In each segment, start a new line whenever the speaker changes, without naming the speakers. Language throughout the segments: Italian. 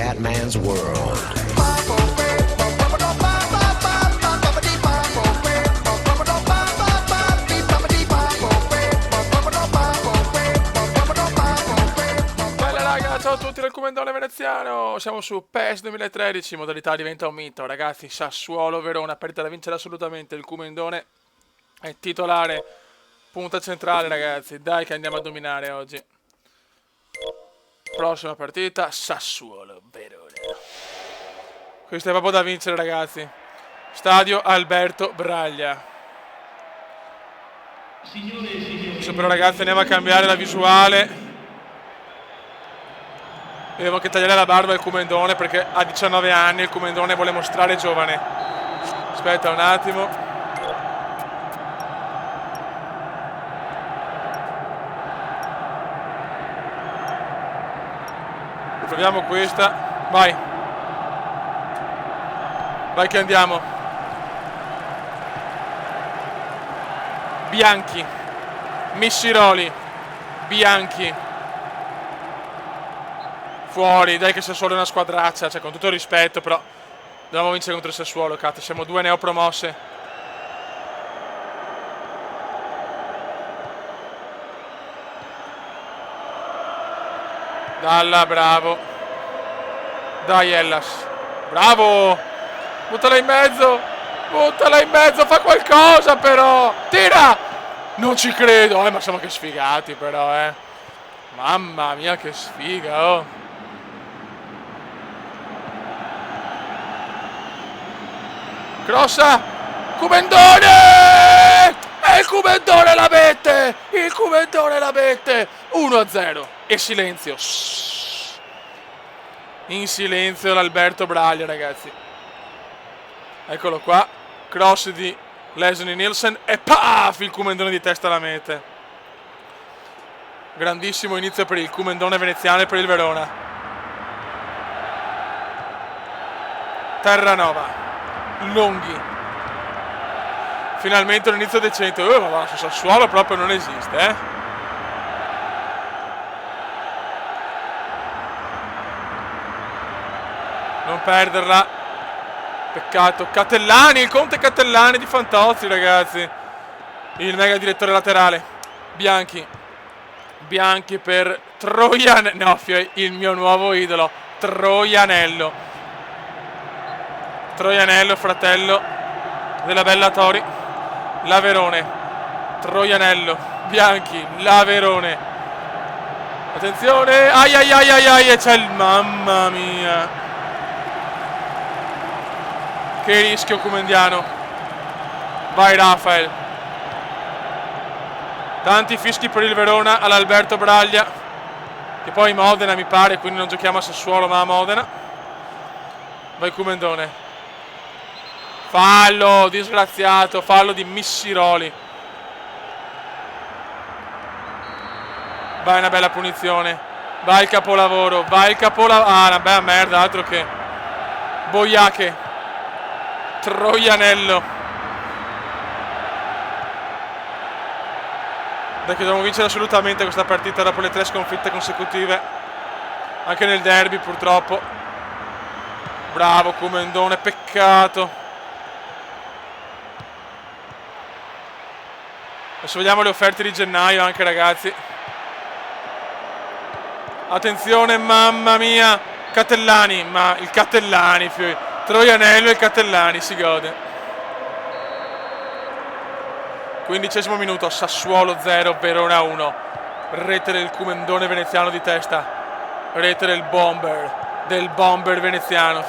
Scatman's World.
Ciao a tutti dal Comendone veneziano, siamo su PES 2013, modalità diventa un mito, ragazzi. Sassuolo Verona, partita da vincere assolutamente, il Comendone è titolare, punta centrale, ragazzi, dai che andiamo a dominare oggi. Prossima partita, Sassuolo Verona. Questo è proprio da vincere, ragazzi. Stadio Alberto Braglia. Adesso però, ragazzi, andiamo a cambiare la visuale. Devo anche tagliare la barba al Comendone perché ha 19 anni e il Comendone vuole mostrare giovane. Aspetta un attimo. Proviamo questa. Vai. Vai che andiamo. Bianchi. Missiroli. Bianchi. Fuori, dai che Sassuolo è una squadraccia, cioè con tutto il rispetto, però dobbiamo vincere contro il Sassuolo, cazzo, siamo due neopromosse. Dalla, bravo. Dai Hellas. Bravo! Buttala in mezzo, fa qualcosa però! Tira! Non ci credo, ma siamo che sfigati però, Mamma mia che sfiga, oh! Crossa, Comendone! E il Comendone la mette! 1-0 e silenzio. In silenzio l'Alberto Braglia, ragazzi. Eccolo qua. Cross di Leslie Nielsen e paf! Il Comendone di testa la mette. Grandissimo inizio per il Comendone veneziano e per il Verona. Terranova. Longhi. Finalmente un inizio decente. Ma va, su Sassuolo proprio non esiste, Non perderla. Peccato. Catellani, il conte Catellani di Fantozzi, ragazzi. Il mega direttore laterale. Bianchi per Troianello. No, il mio nuovo idolo, Troianello, fratello della bella Tori. Laverone, Troianello, Bianchi, Laverone. Attenzione, ai, e c'è il... Mamma mia. Che rischio comendiano. Vai Rafael. Tanti fischi per il Verona all'Alberto Braglia. Che poi Modena mi pare, quindi non giochiamo a Sassuolo ma a Modena. Vai Comendone. Fallo, disgraziato, fallo di Missiroli. Vai una bella punizione. Vai il capolavoro, Ah, una bella merda, altro che. Boiache. Troianello. Dai che dobbiamo vincere assolutamente questa partita dopo le 3 sconfitte consecutive. Anche nel derby purtroppo. Bravo Comendone, peccato. Adesso vediamo le offerte di gennaio anche, ragazzi. Attenzione, mamma mia. Catellani, ma il Catellani, Troianello e il Catellani, si gode. 15° minuto, Sassuolo 0, Verona 1. Rete del Comendone veneziano di testa. Rete del bomber veneziano,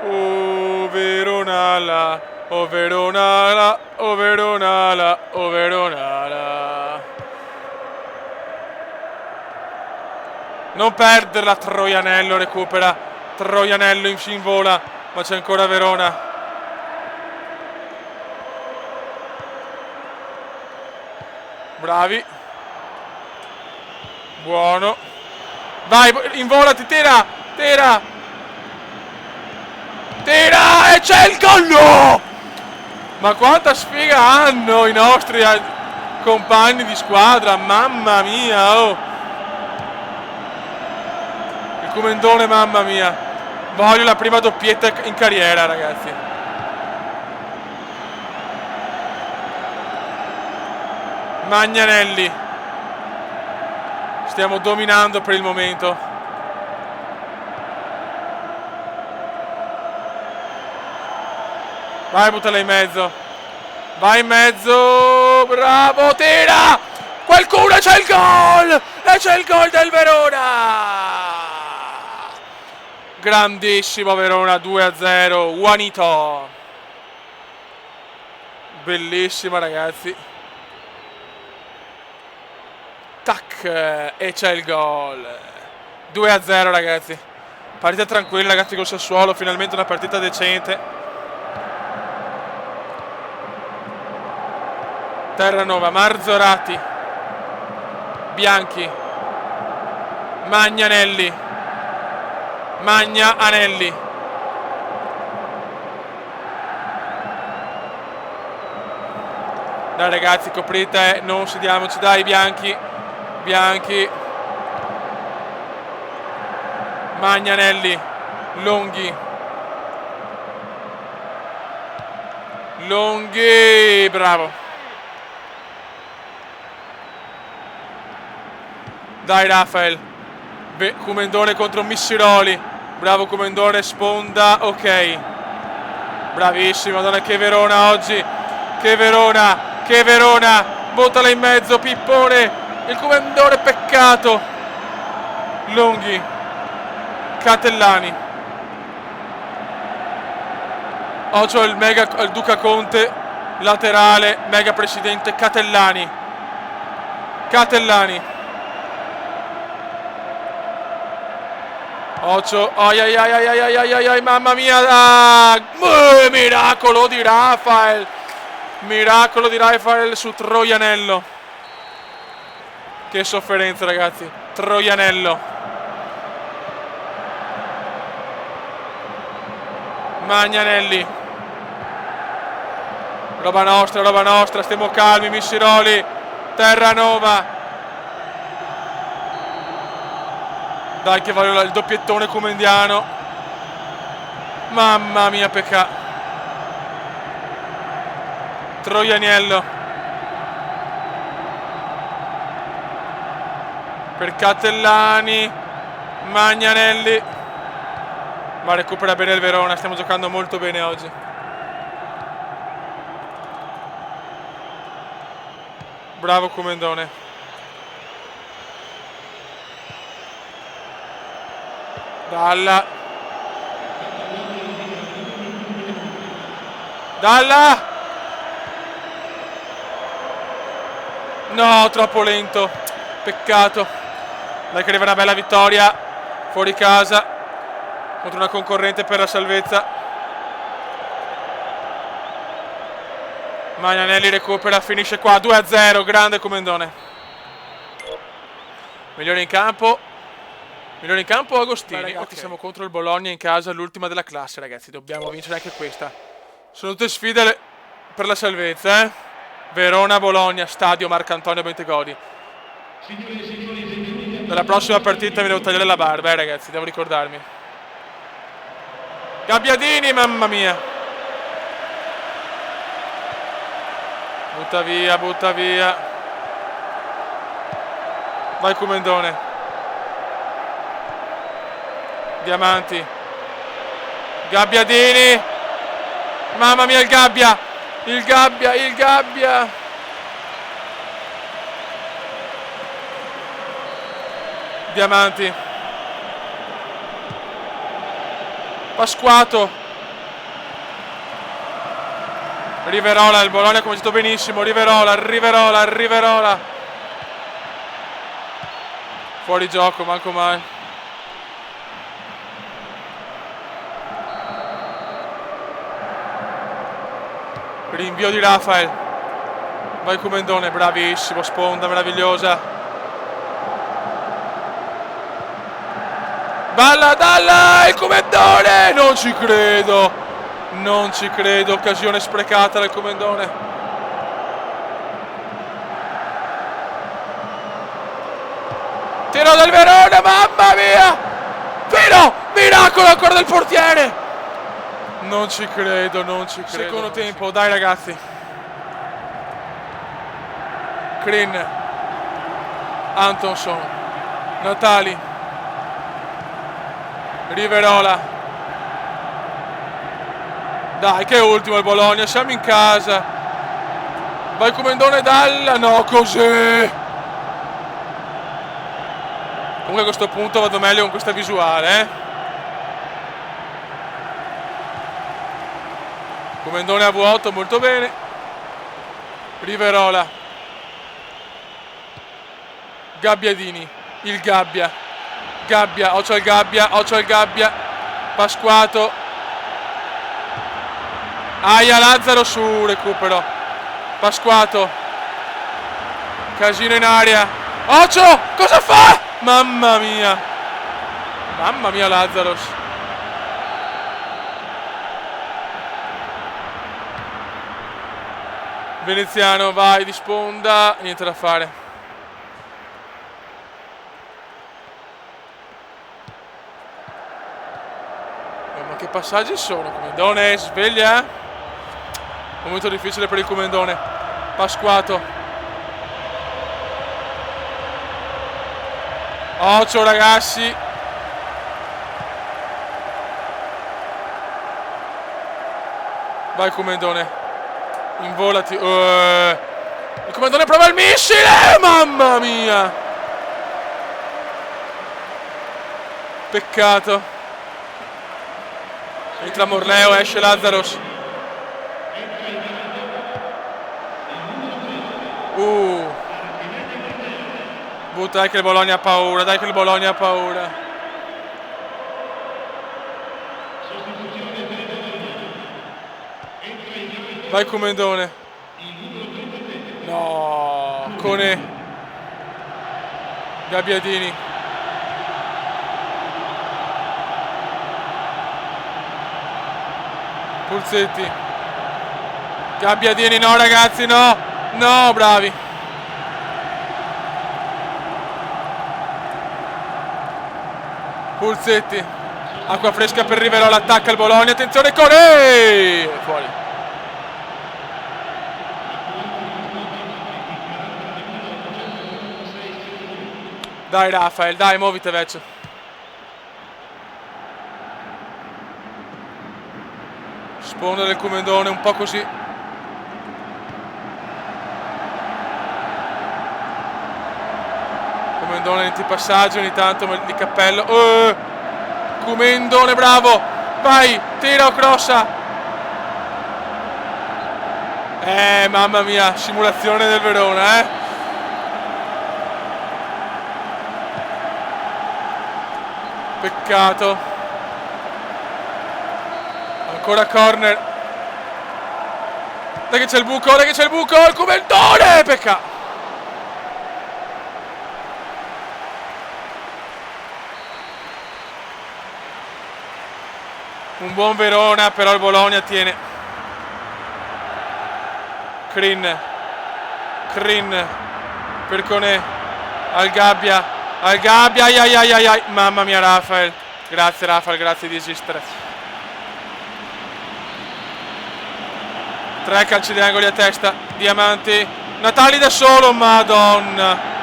Oh Verona la, oh Verona la, oh Verona la, oh Verona la. Non perderla, Troianello recupera. Troianello in vola, ma c'è ancora Verona. Bravi. Buono. Vai, involati, tira. E c'è il gol! No! Ma quanta sfiga hanno i nostri compagni di squadra, mamma mia, oh. Il Comendone, mamma mia. Voglio la prima doppietta in carriera, ragazzi. Magnanelli. Stiamo dominando per il momento. Vai, buttala in mezzo. Vai in mezzo. Bravo, tira. Qualcuno, c'è il gol. E c'è il gol del Verona. Grandissimo Verona, 2-0. Juanito. Bellissima, ragazzi. Tac. E c'è il gol. 2-0, ragazzi. Partita tranquilla, ragazzi, col Sassuolo. Finalmente una partita decente. Terranova, Marzorati, Bianchi, Magnanelli, Magna Anelli. Dai, ragazzi, coprite, non sediamoci, dai, Bianchi, Bianchi, Magnanelli, Longhi, Longhi, bravo. Dai, Rafael. Comendone contro Missiroli. Bravo Comendone, sponda, ok. Bravissimo, madonna, che Verona oggi. Che Verona, che Verona. Buttala in mezzo, Pippone. Il Comendone, peccato. Longhi. Catellani. Oggi ho il Duca Conte. Laterale, mega presidente, Catellani. Catellani. Occhio, ai, mamma mia, miracolo di Rafael su Troianello. Che sofferenza, ragazzi. Troianello. Magnanelli. Roba nostra, stiamo calmi, Missiroli. Terranova. Dai, che voglio il doppiettone comendiano. Mamma mia, peccato. Troianiello. Per Catellani. Magnanelli. Ma recupera bene il Verona. Stiamo giocando molto bene oggi. Bravo Comendone. Dalla. No, troppo lento. Peccato. Dai, che arriva una bella vittoria. Fuori casa. Contro una concorrente per la salvezza. Magnanelli recupera, finisce qua. 2-0, grande Comendone. Migliore in campo Agostini. Ragazzi, okay. Siamo contro il Bologna in casa, l'ultima della classe, ragazzi. Dobbiamo vincere anche questa. Sono tutte sfide per la salvezza, eh? Verona-Bologna, stadio Marcantonio Bentegodi. Dalla prossima partita mi devo tagliare la barba, ragazzi, devo ricordarmi. Gabbiadini, mamma mia. Butta via. Vai Comendone. Diamanti. Gabbiadini. Mamma mia, il Gabbia. Diamanti. Pasquato. Riverola, il Bologna ha cominciato benissimo. Riverola. Fuori gioco, manco mai. Rinvio di Rafael. Vai Comendone, bravissimo, sponda meravigliosa. Dalla, il Comendone! Non ci credo, occasione sprecata dal Comendone. Tiro del Verona, mamma mia! Fino! Miracolo ancora del portiere! Non ci credo, non ci credo. Secondo tempo, dai ragazzi. Crin, Antonson, Natali, Riverola. Dai, che ultimo il Bologna, siamo in casa. Vai Comendone, Dalla, no, così. Comunque a questo punto vado meglio con questa visuale, Comendone a vuoto, molto bene. Riverola. Gabbiadini, il Gabbia. Occhio al Gabbia. Pasquato. Aia, Lazzaro su, recupero. Pasquato. Casino in aria. Occhio, cosa fa? Mamma mia Lazzaros. Veneziano, vai di sponda, niente da fare. Ma che passaggi sono? Comendone sveglia. Momento difficile per il Comendone. Pasquato. Occhio ragazzi. Vai Comendone. Involati. Il Comendone prova il missile. Mamma mia. Peccato. Entra Morleo, esce Lazzaros. Dai che il Bologna ha paura, Vai Comendone. No, Cone. Gabbiadini. Pulsetti. Gabbiadini, no ragazzi, no. No, bravi. Pulsetti, acqua fresca per Riverola, attacca il Bologna, attenzione Cone! Fuori. Dai Rafael, dai, muovite vecchio. Sponda del Comendone, un po' così. Comendone in passaggio, ogni tanto di cappello. Comendone, bravo. Vai, tira o crossa. Mamma mia, simulazione del Verona, Peccato. Ancora corner. Dai che c'è il buco, il Comendone, peccato. Un buon Verona, però il Bologna tiene. Crin per Cone. Al Gabbia, ai. Mamma mia Rafael. Grazie Rafael, grazie di esistere. 3 calci di angoli a testa. Diamanti. Natali da solo, madonna.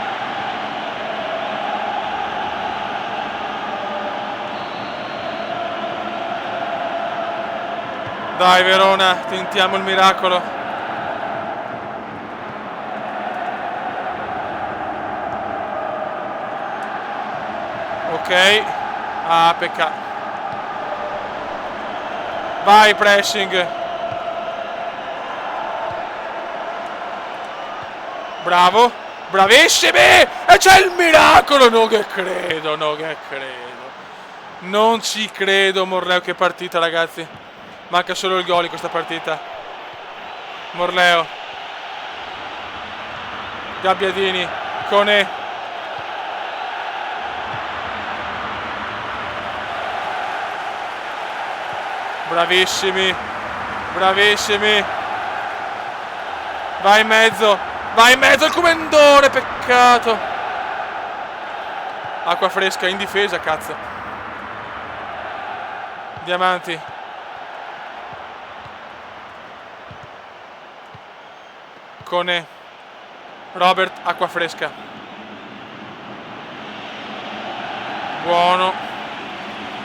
Dai Verona, tentiamo il miracolo. Ok. Peccato. Vai pressing. Bravo. Bravissimi. E c'è il miracolo. Non che credo. Non ci credo, Morleo, che partita ragazzi. Manca solo il gol in questa partita. Morleo. Gabbiadini. Cone. Bravissimi. Va in mezzo il Comendone, peccato. Acqua fresca in difesa, cazzo. Diamanti. Cone. Robert, acqua fresca. Buono.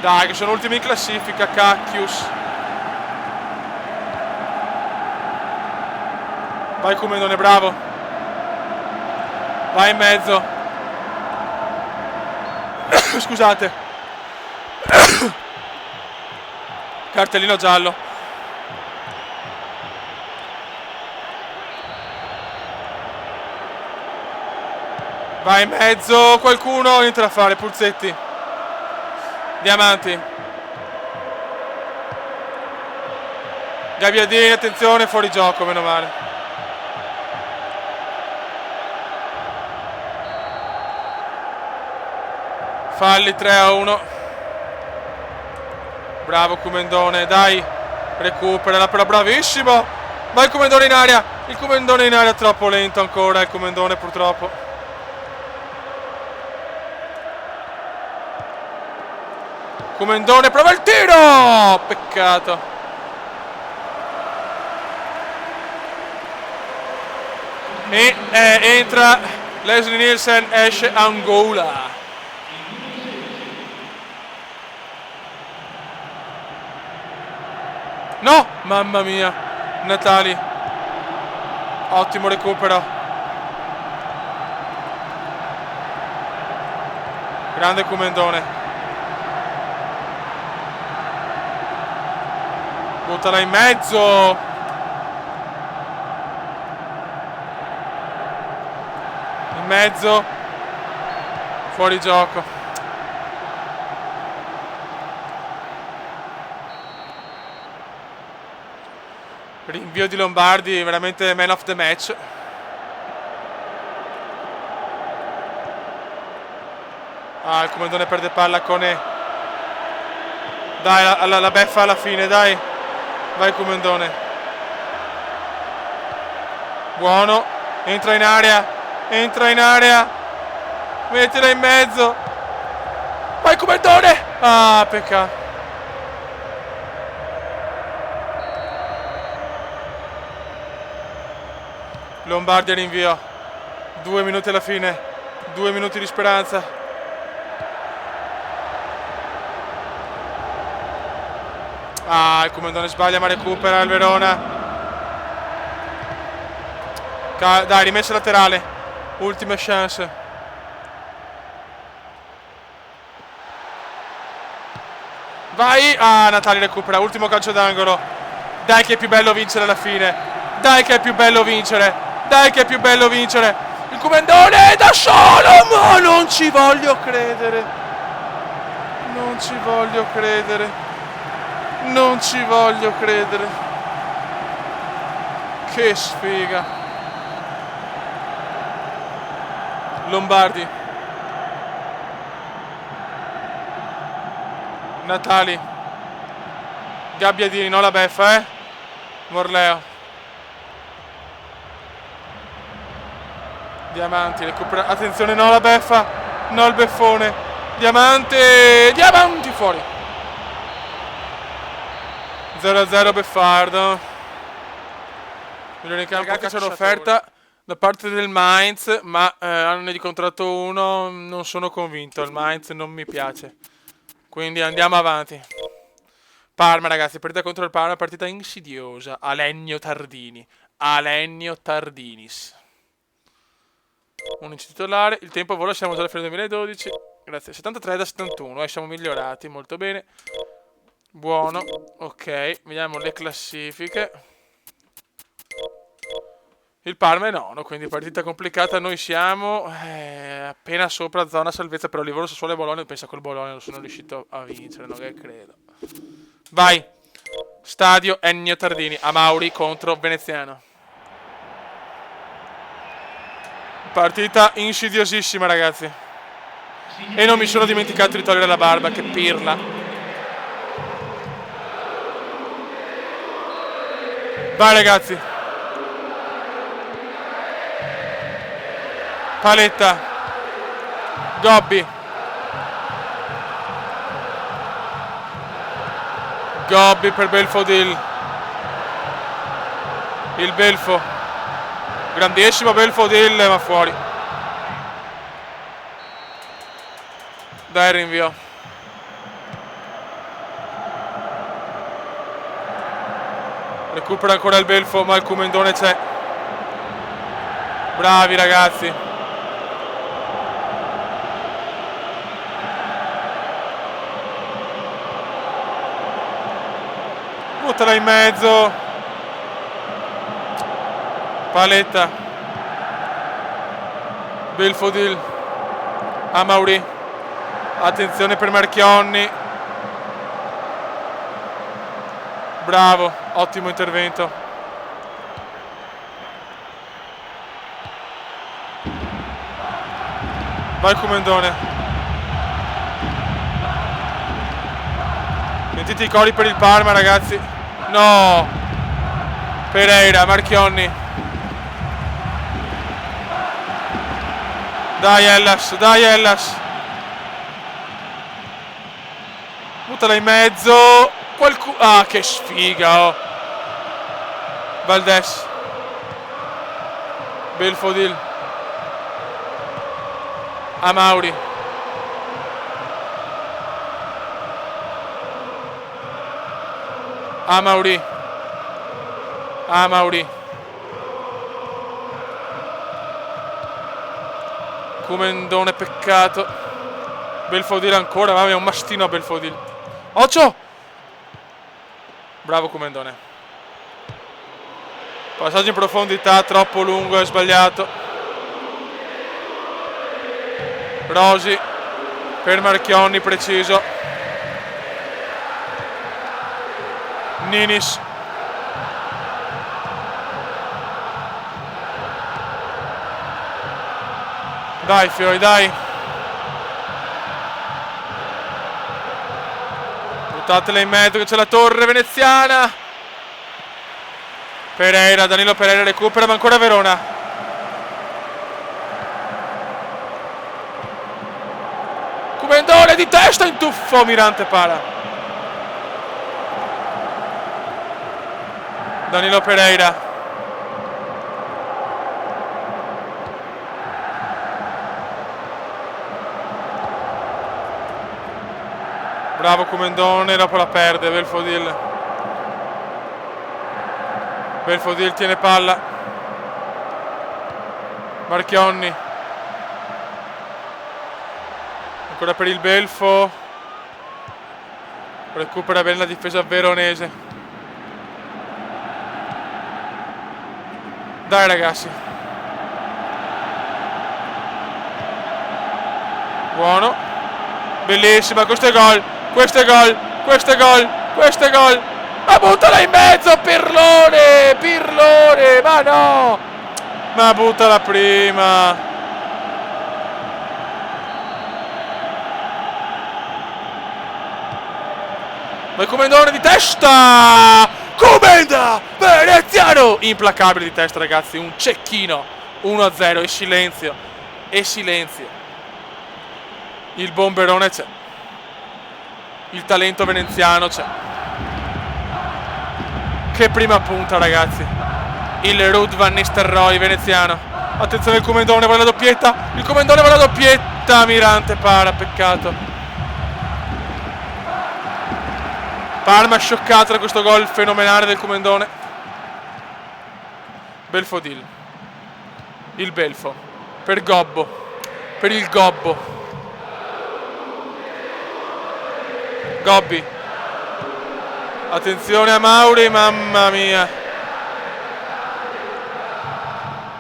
Dai, che sono ultimi in classifica, cacchius. Vai Kumendone, bravo. Vai in mezzo. Scusate. Cartellino giallo. Vai in mezzo. Qualcuno niente da fare. Pulzetti. Diamanti. Gabbiadini, attenzione, fuori gioco, meno male. Falli 3-1. Bravo Kumendone, dai. Recuperala, però bravissimo. Vai il Kumendone in aria. Il Kumendone in aria troppo lento ancora. Il Kumendone purtroppo. Kumendone prova il tiro. Peccato. E entra Leslie Nielsen, esce Angola. No! Mamma mia! Natali. Ottimo recupero. Grande Kumendone. Buttala in mezzo. In mezzo. Fuori gioco. Rinvio di Lombardi, veramente man of the match. Ah, il Kumendone perde palla con dai, la beffa alla fine, dai. Vai Kumendone. Buono. Entra in area. Entra in area. Mettila in mezzo. Vai Kumendone. Ah, peccato. Lombardi rinvio. 2 minuti alla fine. 2 minuti di speranza. Ah, il Kumendone sbaglia ma recupera il Verona. Dai, rimessa laterale. Ultima chance. Vai. Ah, Natali recupera. Ultimo calcio d'angolo. Dai che è più bello vincere alla fine. Dai che è più bello vincere. Dai che è più bello vincere. Il Kumendone è da solo. Ma non ci voglio credere. Non ci voglio credere. Non ci voglio credere. Che sfiga. Lombardi. Natali. Gabbiadini, no la beffa, Morleo. Diamanti, recupera. Attenzione, no la beffa. No il beffone. Diamante. Diamanti fuori. 0-0 Beffardo. Milione in campo, c'è un'offerta da parte del Mainz, ma hanno di contratto 1, non sono convinto. Il Mainz non mi piace. Quindi andiamo avanti. Parma, ragazzi, partita contro il Parma, partita insidiosa. Alenio Tardini. Alenio Tardinis. 11 titolare, il tempo vola, siamo già alla fine del 2012. Grazie, 73 da 71, siamo migliorati, molto bene. Buono, ok, vediamo le classifiche. Il Parma è nono, quindi partita complicata. Noi siamo appena sopra zona salvezza, però Livorno, Sassuolo e Bologna. Pensa col Bologna non sono riuscito a vincere, non che credo. Vai, stadio Ennio Tardini, Amauri contro Veneziano. Partita insidiosissima, ragazzi. E non mi sono dimenticato di togliere la barba, che pirla. Vai, ragazzi. Paletta. Gobbi. Gobbi per Belfodil. Il Belfo. Grandissimo Belfodil, ma fuori. Dai, rinvio. Recupera ancora il Belfo, ma il Comendone c'è. Bravi ragazzi. Buttala in mezzo. Paletta. Belfodil. Amauri. Attenzione per Marchionni. Bravo, ottimo intervento. Vai Comendone. Sentite i cori per il Parma, ragazzi. No. Pereira, Marchionni. Dai Hellas, dai Hellas. Buttala in mezzo. Ah, che sfiga, oh. Valdés. Belfodil. Amauri. Amauri. Amauri. Comendone, peccato. Belfodil ancora, ma è un mastino a Belfodil. Occhio! Bravo Comendone. Passaggio in profondità, troppo lungo e sbagliato. Rosi per Marchionni, preciso. Ninis. Dai Fioi, dai. Buttatela in mezzo che c'è la torre veneziana. Pereira, Danilo Pereira recupera, ma ancora Verona. Comendone di testa in tuffo, Mirante para. Danilo Pereira. Bravo Comendone, dopo la perde Belfodil. Belfodil tiene palla. Marchionni. Ancora per il Belfo. Recupera bene la difesa veronese. Dai ragazzi. Buono. Bellissima, questo è gol. Questo è gol. Questo è gol. Questo è gol. Ma buttala in mezzo, Pirlone. Pirlone. Ma no. Ma buttala prima. Ma il Comendone di testa. Comenda veneziano. Implacabile di testa, ragazzi. Un cecchino. 1-0 e silenzio. E silenzio. Il bomberone c'è. Il talento veneziano c'è. Che prima punta, ragazzi. Il Ruud van Nistelrooy veneziano. Attenzione, il Comendone va alla doppietta. Il Comendone va alla doppietta. Mirante para, peccato. Parma scioccato da questo gol fenomenale del Comendone. Belfodil. Il Belfo. Per Gobbo. Per il Gobbo. Gobbi. Attenzione a Mauri, mamma mia.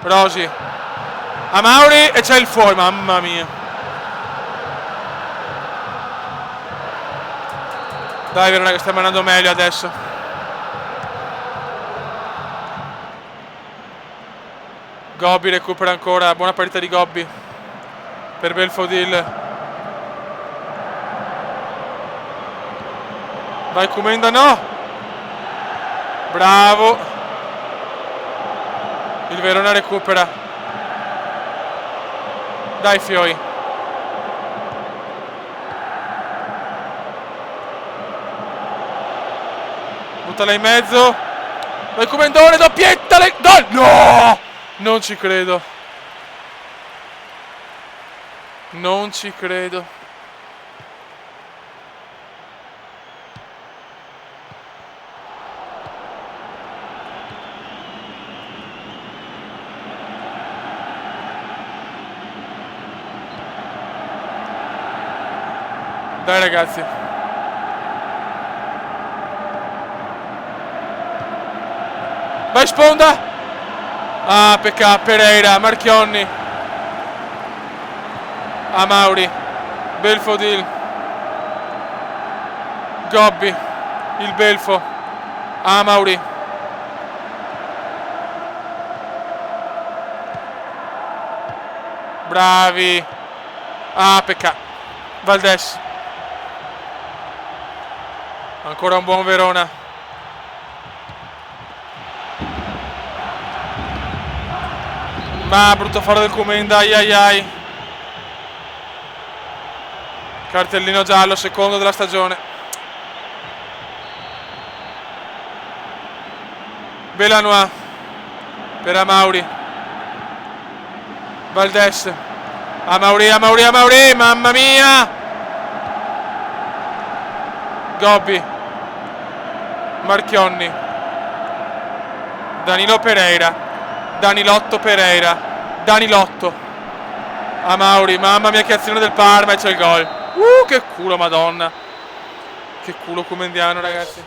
Rosi. A Mauri e c'è il fuori, mamma mia. Dai Verona che stiamo andando meglio adesso. Gobbi recupera ancora, buona partita di Gobbi. Per Belfodil. Vai Comenda, no! Bravo! Il Verona recupera. Dai Fioi. buttala in mezzo. Vai Comendone, doppietta, gol! No! Non ci credo. Non ci credo. Dai ragazzi. Vai sponda. Ah, peccato. Pereira, Marchionni. Amauri. Belfodil. Gobbi. Il Belfo. Amauri. Bravi. Ah, peccato. Valdes. Ancora un buon Verona. Ma brutto faro del Comenda, ai ai ai. Cartellino giallo, secondo della stagione. Belanois per Amauri. Valdes. Amauri, Amauri, Amauri, mamma mia. Gobbi. Marchionni. Danilo Pereira. Danilotto Pereira. Danilotto. Amauri, mamma mia che azione del Parma e c'è il gol. Che culo, madonna. Che culo comendiano, ragazzi.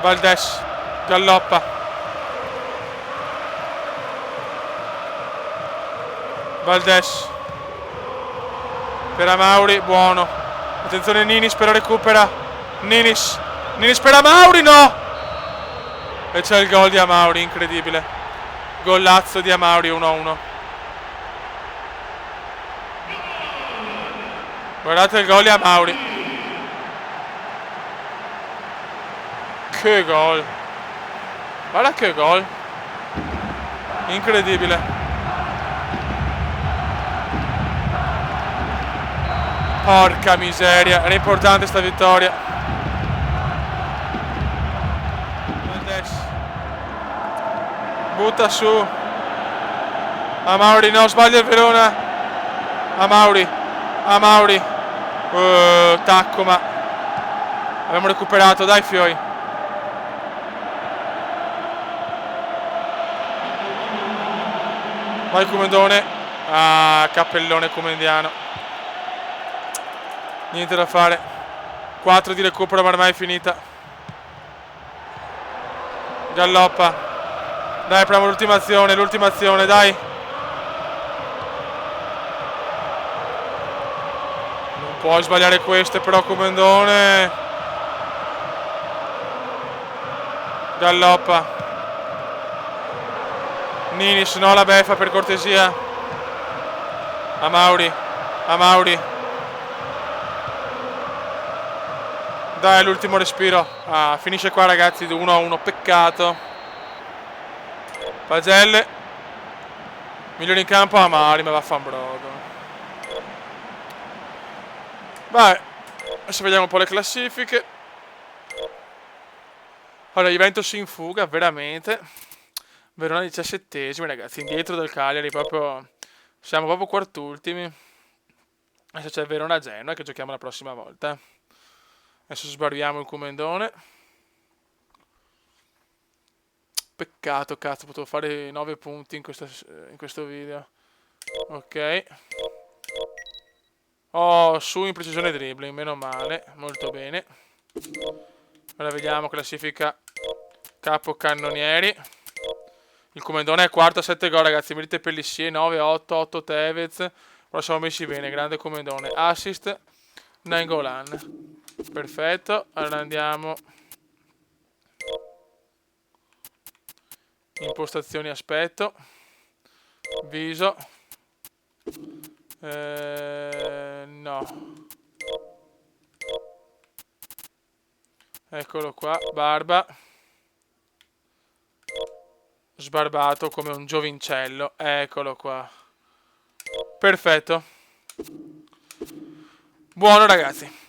Valdes. Galloppa. Valdes. Per Amauri, buono. Attenzione Ninis, però recupera. Ninis per Amauri, no! E c'è il gol di Amauri, incredibile. Gollazzo di Amauri, 1-1. Guardate il gol di Amauri. Che gol. Guarda che gol. Incredibile. Porca miseria. Era importante sta vittoria. Butta su. Amauri, no, sbaglia il Verona. Amauri. Tacco, ma abbiamo recuperato, dai Fioi. Vai Comendone. Ah, cappellone comendiano. Niente da fare. 4 di recupero, ma ormai è finita. Galloppa. Dai, proviamo l'ultima azione, dai. Non puoi sbagliare queste, però, Comendone. Galloppa. Ninis, no, la beffa, per cortesia. Amauri. Dai, l'ultimo respiro. Ah, finisce qua, ragazzi, 1-1, peccato. Pagelle. Migliore in campo Amauri, ma vaffanbrodo. Vai. Adesso vediamo un po' le classifiche. Allora, Juventus in fuga, veramente. Verona 17esimi, ragazzi, indietro del Cagliari, proprio. Siamo proprio quartultimi. Adesso c'è Verona-Genoa che giochiamo la prossima volta. Adesso sbarriamo il Comendone. Peccato, cazzo, potevo fare 9 punti in questo video. Ok. Oh, su in precisione dribbling, meno male, molto bene. Ora vediamo classifica capocannonieri. Il Comendone è quarto a 7 gol, ragazzi. Merite Pellissier 9, 8, 8 Tevez. Ora siamo messi bene, grande Comendone. Assist Nainggolan. Perfetto, allora andiamo. Impostazioni, aspetto. Viso. No. Eccolo qua, barba. Sbarbato come un giovincello. Eccolo qua. Perfetto. Buono, ragazzi.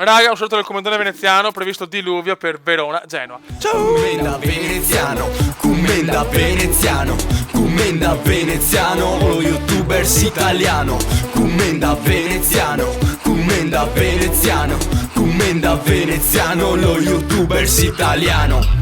Raga, un saluto del comandante veneziano, previsto diluvio per Verona, Genoa. Ciao!
Commenda veneziano, commenda veneziano, commenda veneziano, lo youtubers italiano. Commenda veneziano, commenda veneziano, commenda veneziano, lo youtubers italiano.